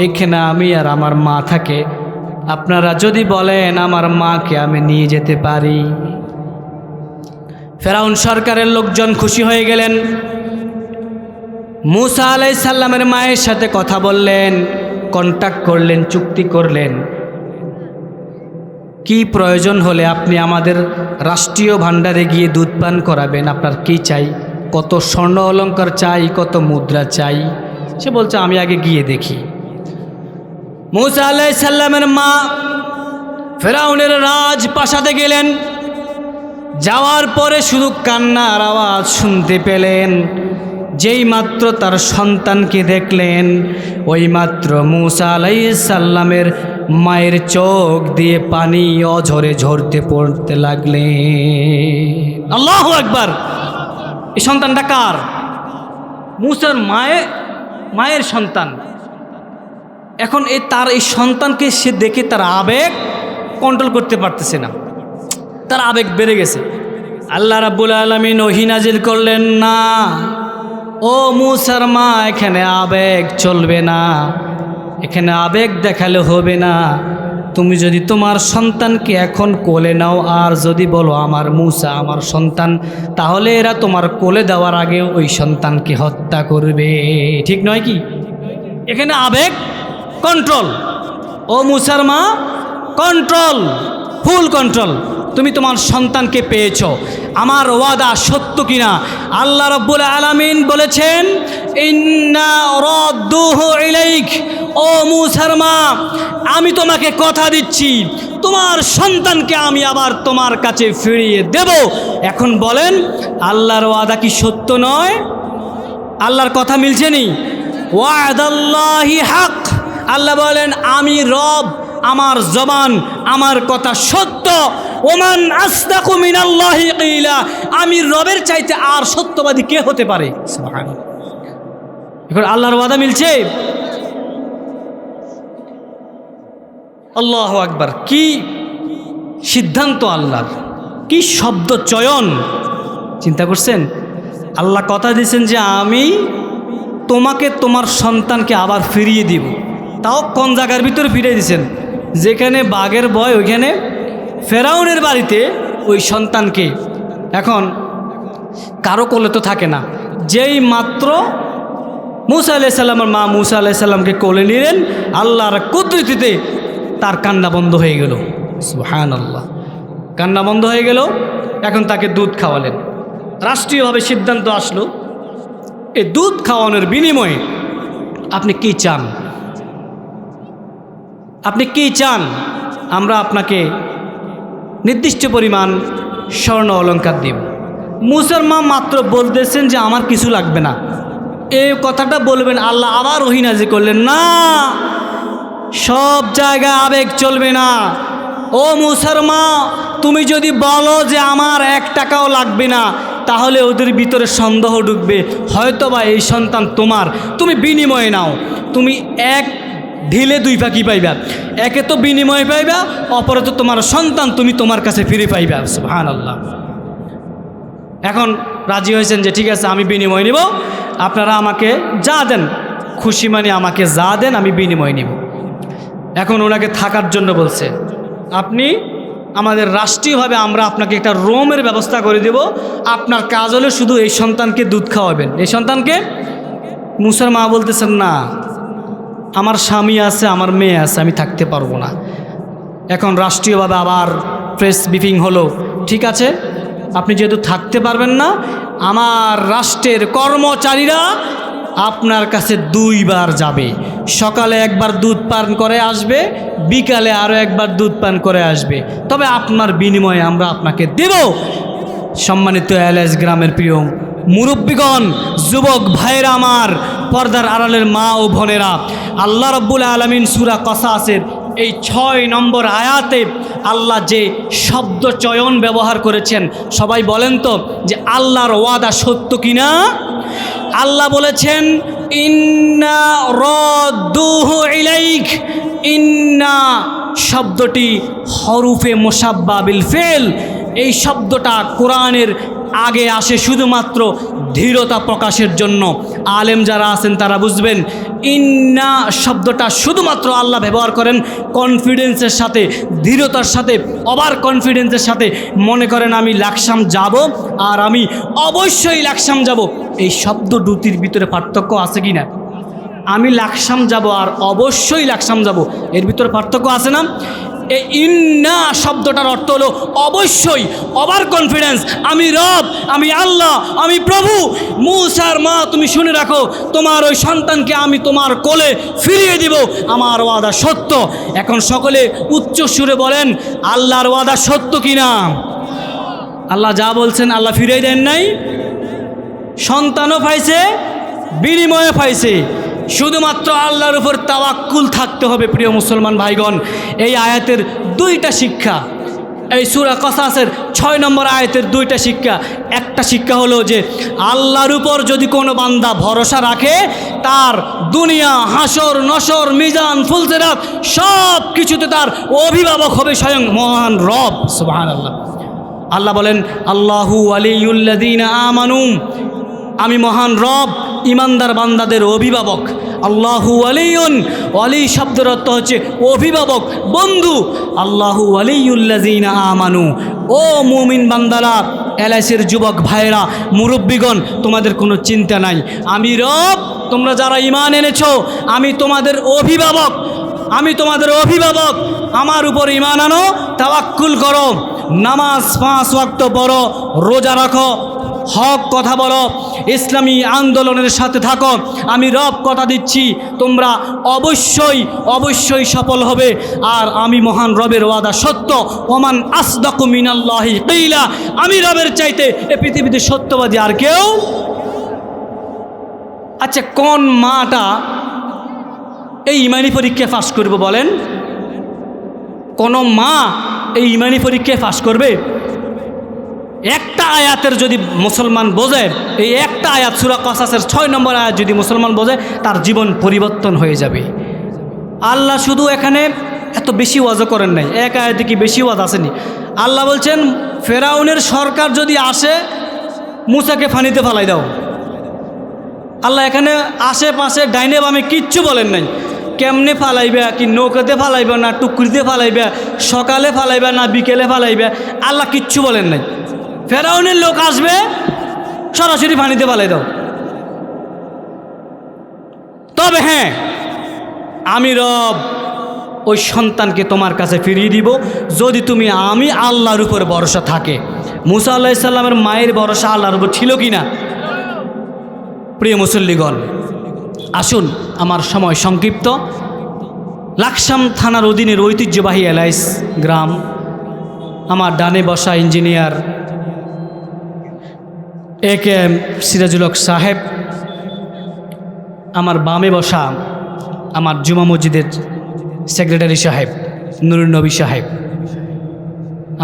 S1: এখানে আমি আর আমার মা থাকে, আপনারা যদি বলেন আমার মাকে আমি নিয়ে যেতে পারি। ফেরাউন সরকারের লোকজন খুশি হয়ে গেলেন, মূসা আলাইহিস সালামের মায়ের সাথে কথা বললেন, কন্ট্যাক্ট করলেন, চুক্তি করলেন, কি প্রয়োজন হলে আপনি আমাদের রাষ্ট্রীয় ভাণ্ডারে গিয়ে দুধ পান করাবেন, আপনার কি চাই, কত স্বর্ণ অলংকার চাই, কত মুদ্রা চাই। সে বলছে আমি আগে গিয়ে দেখি। মূসা আলাইহিস সালামের মা ফেরাউনের রাজপ্রাসাদে গেলেন। যাওয়ার পরে শুধু কান্নার আওয়াজ শুনতে পেলেন। যেই মাত্র তার সন্তানকে দেখলেন, ওই মাত্র মূসা আলাইহিস সালামের মায়ের চোখ দিয়ে পানি অঝরে ঝরতে পড়তে লাগলেন। আল্লাহু আকবার! এই সন্তানটা কার? মূসার মায়ের সন্তান। এখন তার এই সন্তানকে সে দেখে তার আবেগ কন্ট্রোল করতে পারতেছে না, তার আবেগ বেড়ে গেছে। আল্লাহ রাব্বুল আলামিন ওহী নাজিল করলেন, না ও মূসার মা, এখানে আবেগ চলবে না, এখানে আবেগ দেখালে হবে না। তুমি যদি তোমার সন্তানকে এখন কোলে নাও আর যদি বলো আমার মূসা আমার সন্তান, তাহলে এরা তোমার কোলে দেওয়ার আগে ওই সন্তানকে হত্যা করবে। ঠিক নয় কি? এখানে আবেগ কন্ট্রোল। ও মূসার মা, কন্ট্রোল, ফুল কন্ট্রোল। তুমি তোমার সন্তানকে পেয়েছ, আমার ওয়াদা সত্য কিনা? আল্লাহ রাব্বুল আলামিন বলেছেন, ইন্না রাদ্দুহু ইলাইক। ও মূসার মা, আমি তোমাকে কথা দিচ্ছি, তোমার সন্তানকে আমি আবার তোমার কাছে ফিরিয়ে দেব। এখন বলেন, আল্লাহর ওয়াদা কি সত্য নয়? আল্লাহর কথা মিলছে নি? ওয়াদাল্লাহি হক। আল্লাহ বলেন, আমি রব, আমার জবান, আমার কথা সত্য। ওমান আসদাকু মিনাল্লাহি কিলা। আমি রবের চাইতে আর সত্যবাদী কে হতে পারে? সুবহানাল্লাহ। এখন আল্লাহর ওয়াদা মিলছে। আল্লাহু আকবার! কি সিদ্ধান্ত আল্লাহর, কি শব্দ চয়ন! চিন্তা করছেন? আল্লাহ কথা দিয়েছেন যে আমি তোমাকে তোমার সন্তানকে আবার ফিরিয়ে দিব। তাও কোন জায়গার ভিতরে ফিরিয়ে দিয়েছেন? যেখানে বাঘের ভয় ওইখানে ফেরাউনের বাড়িতে ওই সন্তানকে। এখন কারো কোলে তো থাকে না। যেই মাত্র মূসা আলাইহিস সালামের মা মূসা আলাইহিস সালামকে কোলে নিলেন, আল্লাহর কুদরতিতে তার কান্না বন্ধ হয়ে গেল। সুবহানাল্লাহ! কান্না বন্ধ হয়ে গেল। এখন তাকে দুধ খাওয়ালেন। রাষ্ট্রীয়ভাবে সিদ্ধান্ত আসলো, এই দুধ খাওয়ানোর বিনিময়ে আপনি কি চান? আপনি কি চান? আমরা আপনাকে নির্দিষ্ট পরিমাণ স্বর্ণ অলংকার দিব। মূসার মা মাত্র বলতেছেন যে আমার কিছু লাগবে না। এই কথাটা বলবেন, আল্লাহ আবার ওহী নাজিল করলেন, না, সব জায়গায় আবেগ চলবে না। ও মূসার মা, তুমি যদি বলো যে আমার 1 টাকাও লাগবে না, তাহলে ওদের ভিতরে সন্দেহ ঢুকবে, হয়তোবা এই সন্তান তোমার, তুমি বিনিময়ে নাও। তুমি এক ঢিলে 2 পাখি পাইবা, একে তো বিনিময় পাইবা, অপরে তো তোমার সন্তান তুমি তোমার কাছে ফিরে পাইবা। সুবহানাল্লাহ! এখন রাজি হয়েছেন যে ঠিক আছে আমি বিনিময় নিব, আপনারা আমাকে যা দেন, খুশি মানে আমাকে যা দেন আমি বিনিময় নিব। এখন ওনাকে থাকার জন্য বলছে, আপনি আমাদের রাষ্ট্রীয়ভাবে আমরা আপনাকে একটা রুমের ব্যবস্থা করে দেব, আপনার কাজ হলে শুধু এই সন্তানকে দুধ খাওয়াবেন। এই সন্তানকে? মূসার মা বলতেছেন, না, আমার স্বামী আছে, আমার মেয়ে আছে, আমি থাকতে পারবো না। এখন রাষ্ট্রীয়ভাবে আবার প্রেস ব্রিফিং হলো, ঠিক আছে আপনি যেহেতু থাকতে পারবেন না, আমার রাষ্ট্রের কর্মচারীরা আপনার কাছে 2 বার যাবে। সকালে 1 বার দুধ পান করে আসবে, বিকালে আরও 1 বার দুধ পান করে আসবে, তবে আপনার বিনিময়ে আমরা আপনাকে দেব। সম্মানিত এলএস গ্রামের প্রিয় মুরব্বীগণ, যুবক ভাইয়েরা আমার, পর্দার আড়ালের মা ও বোনেরা, আল্লাহ রাব্বুল আলামিন সূরা কসাসের এই 6 নম্বর আয়াতে আল্লাহ যে শব্দ চয়ন ব্যবহার করেছেন, সবাই বলেন তো যে আল্লাহর ওয়াদা সত্য কিনা? আল্লাহ বলেছেন, ইন্না রাদ্দুহু ইলাইক। ইন্না শব্দটি হরফে মুসাব্বা বিল ফেল। এই শব্দটা কোরআনের আগে আসে শুধুমাত্র দৃঢ়তা প্রকাশের জন্য। আলেম যারা আছেন তারা বুঝবেন, ইন্না শব্দটা শুধুমাত্র আল্লাহ ব্যবহার করেন কনফিডেন্সের সাথে, দৃঢ়তার সাথে, ওভার কনফিডেন্সের সাথে। মনে করেন আমি লাকসাম যাব আর আমি অবশ্যই লাকসাম যাব, এই শব্দ দুটির ভিতরে পার্থক্য আছে কি না? আমি লাকসাম যাব আর অবশ্যই লাকসাম যাব, এর ভিতরে পার্থক্য আছে না? এই ইন্না শব্দটার অর্থ হলো অবশ্যই, ওভার কনফিডেন্স, আমি রব, আমি আল্লাহ, আমি প্রভু। মূসার মা, তুমি শুনে রাখো, তোমার ওই সন্তানকে আমি তোমার কোলে ফিরিয়ে দিব, আমার ওয়াদা সত্য। এখন সকলে উচ্চ সুরে বলেন, আল্লাহর ওয়াদা সত্য কিনা? আল্লাহ যা বলছেন আল্লাহ ফিরিয়ে দেন নাই, সন্তানও পাইছে, বিনিময়ে পাইছে। শুধুমাত্র আল্লাহর উপর তাওয়াক্কুল থাকতে হবে। প্রিয় মুসলমান ভাইগণ, এই আয়াতের দুইটা শিক্ষা, এই সূরা কসাসের 6 নম্বর আয়াতের দুইটা শিক্ষা। একটা শিক্ষা হলো যে আল্লাহর উপর যদি কোনো বান্দা ভরসা রাখে, তার দুনিয়া, হাসর, নসর, মিজান, ফুলসিরাত সব কিছুতে তার অভিভাবক হবে স্বয়ং মহান রব। সুবহানাল্লাহ। আল্লাহ বলেন, আল্লাহু ওয়ালিয়ুল্লাযীনা আমানু, আমি মহান রব ইমানদার বান্দাদের অভিভাবক। আল্লাহু ওয়ালিয়ুন, ওয়ালি শব্দের অর্থ হচ্ছে অভিভাবক, বন্ধু। আল্লাহু ওয়ালিয়ুল্লাযীনা আমানু, ও মুমিন বান্দারা, এলআইসির যুবক ভাইরা, মুরব্বীগণ, তোমাদের কোনো চিন্তা নাই, আমি রব, তোমরা যারা ঈমান এনেছো, আমি তোমাদের অভিভাবক, আমি তোমাদের অভিভাবক। আমার উপর ঈমান আনো, তাওয়াক্কুল করো, নামাজ 5 ওয়াক্ত পড়ো, রোজা রাখো, হক কথা বলো, ইসলামী আন্দোলনের সাথে থাকো। আমি রব কথা দিচ্ছি, তোমরা অবশ্যই অবশ্যই সফল হবে। আর আমি মহান রবের ওয়াদা সত্য। ওমান আসদাকু মিনাল্লাহি কিলা, আমি রবের চাইতে এ পৃথিবীতে সত্যবাদী আর কেউ। আচ্ছা, কোন মাটা এই ইমানি পরীক্ষায় পাস করবে বলেন? কোন মা এই ইমানি পরীক্ষায় পাস করবে? একটা আয়াতের যদি মুসলমান বোঝে, এই একটা আয়াত সূরা কসাসের 6 নম্বর আয়াত যদি মুসলমান বোঝে, তার জীবন পরিবর্তন হয়ে যাবে। আল্লাহ শুধু এখানে এত বেশি ওয়াজও করেন নাই, এক আয়াতে কি বেশি ওয়াজ আসেনি? আল্লাহ বলছেন, ফেরাউনের সরকার যদি আসে, মূসাকে ফানিতে ফালাই দাও। আল্লাহ এখানে আশেপাশে ডাইনে বামে কিচ্ছু বলেন নাই। কেমনে ফালাইবে, কি নৌকাতে ফালাইবে না টুকরিতে ফালাইবে, সকালে ফালাইবে না বিকেলে ফালাইবে, আল্লাহ কিচ্ছু বলেন নাই। ফেরাউনের লোক আসবে, সরাসরি পানিতে ফালাই দাও। তবে হ্যাঁ, আমি রব ওই সন্তানকে তোমার কাছে ফিরিয়ে দিব যদি তুমি আমি আল্লাহর উপর ভরসা থাকে। মূসা আলাইহিস সালামের মায়ের ভরসা আল্লাহর উপর ছিল কি না? প্রিয় মুসল্লিগণ, আসুন, আমার সময় সংক্ষিপ্ত। লাকসাম থানার অধীনের ঐতিহ্যবাহী এলআইস গ্রাম, আমার ডানে বসা ইঞ্জিনিয়ার একেএম সিরাজুল হক সাহেব, আমার বামে বসা আমার জুমা মসজিদের সেক্রেটারি সাহেব নুরুন নবী সাহেব,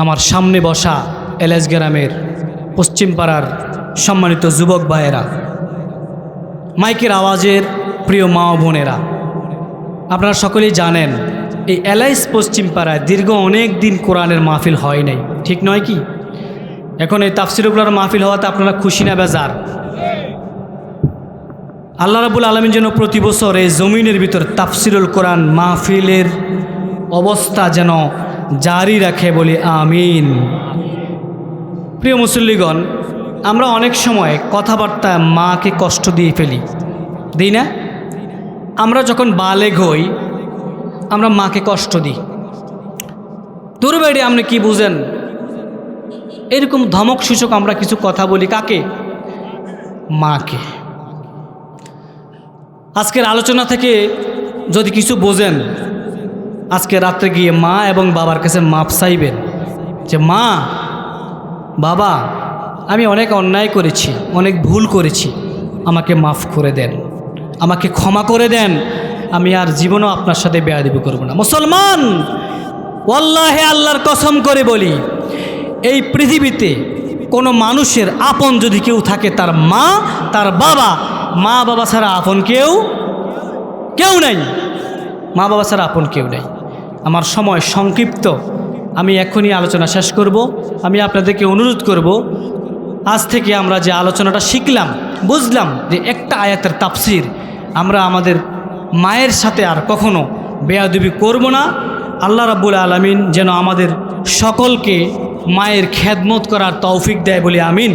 S1: আমার সামনে বসা এলআইস গ্রামের পশ্চিম পাড়ার সম্মানিত যুবক ভাইয়েরা, মাইকের আওয়াজের প্রিয় মা ও বোনেরা, আপনারা সকলেই জানেন এই এলআইস পশ্চিম পাড়ায় দীর্ঘ অনেক দিন কোরআনের মাহফিল হয় নাই, ঠিক নয় কি? এখন এই তাফসিরুল মাহফিল হওয়াতে আপনারা খুশি না বেজার? আল্লাহ রাব্বুল আলামিন যেন প্রতি বছর এই জমিনের ভিতর তাফসিরুল কোরআন মাহফিলের অবস্থা যেন জারি রাখে, বলি আমিন। প্রিয় মুসল্লিগণ, আমরা অনেক সময় কথাবার্তা মাকে কষ্ট দিয়ে ফেলি, দিই না? আমরা যখন বালেগ হই, আমরা মাকে কষ্ট দিই। তোর বাইরে আপনি কি বুঝেন, এরকম ধমক সূচক আমরা কিছু কথা বলি। কাকে? মাকে। আজকের আলোচনা থেকে যদি কিছু বোঝেন, আজকে রাত্রে গিয়ে মা এবং বাবার কাছে মাপ চাইবেন যে মা, বাবা, আমি অনেক অন্যায় করেছি, অনেক ভুল করেছি, আমাকে মাফ করে দেন, আমাকে ক্ষমা করে দেন, আমি আর জীবনও আপনার সাথে বেয়াদবি করব না। মুসলমান, ওয়াল্লাহি আল্লাহর কসম করে বলি, এই পৃথিবীতে কোনো মানুষের আপন যদি কেউ থাকে, তার মা, তার বাবা। মা বাবা ছাড়া আপন কেউ নাই। মা বাবা ছাড়া আপন কেউ নেই। আমার সময় সংক্ষিপ্ত, আমি এখনই আলোচনা শেষ করব। আমি আপনাদেরকে অনুরোধ করব, আজ থেকে আমরা যে আলোচনাটা শিখলাম, বুঝলাম যে একটা আয়াতের তাফসির, আমরা আমাদের মায়ের সাথে আর কখনো বেয়াদবি করব না। আল্লাহ রাব্বুল আলামিন যেন আমাদের সকলকে মায়ের খেদমত করার তৌফিক দেয়, বলি আমিন।